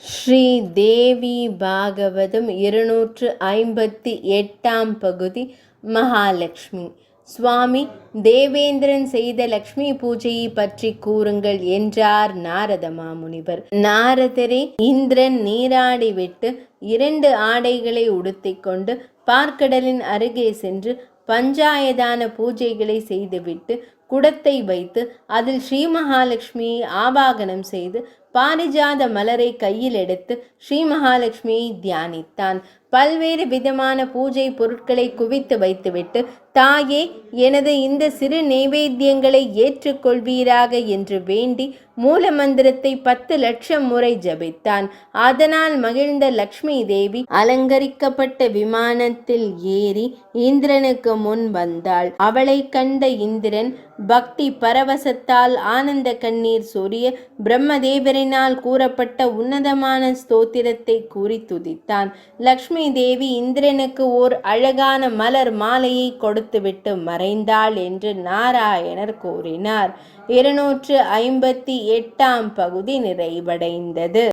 ஸ்ரீ தேவி பாகவதம் 258ஆம் பகுதி. மகாலட்சுமி. சுவாமி, தேவேந்திரன் செய்த லக்ஷ்மி பூஜையை பற்றி கூறுங்கள் என்றார் நாரத மாமுனிவர். நாரதரே, இந்திரன் நீராடிவிட்டு 2 ஆடைகளை உடுத்திக்கொண்டு பார்க்கடலின் அருகே சென்று பஞ்சாயதான பூஜைகளை செய்துவிட்டு குடத்தை வைத்து அதில் ஸ்ரீ மகாலட்சுமியை ஆவாகனம் செய்து பாரிஜாத மலரை கையில் எடுத்து ஸ்ரீ மகாலட்சுமியை தியானித்தான். பல்வேறு விதமான பூஜை பொருட்களை குவித்து வைத்துவிட்டு, தாயே, எனது இந்த சிறு நைவேத்தியங்களை ஏற்றுக்கொள்வீராக என்று வேண்டி மூலமந்திரத்தை 10 லட்சம் முறை ஜபித்தான். அதனால் மகிழ்ந்த லக்ஷ்மி தேவி அலங்கரிக்கப்பட்ட விமானத்தில் ஏறி இந்திரனுக்கு முன் வந்தாள். அவளை கண்ட இந்திரன் பக்தி பரவசத்தால் ஆனந்த கண்ணீர் சொரிய பிரம்மதேவரினால் கூறப்பட்ட உன்னதமான ஸ்தோத்திரத்தை கூறி துதித்தான். லக்ஷ்மி தேவி இந்திரனுக்கு ஓர் அழகான மலர் மாலையை கொடுத்துவிட்டு மறைந்தாள் என்று நாராயணர் கூறினார். 258ஆம் பகுதி நிறைவடைந்தது.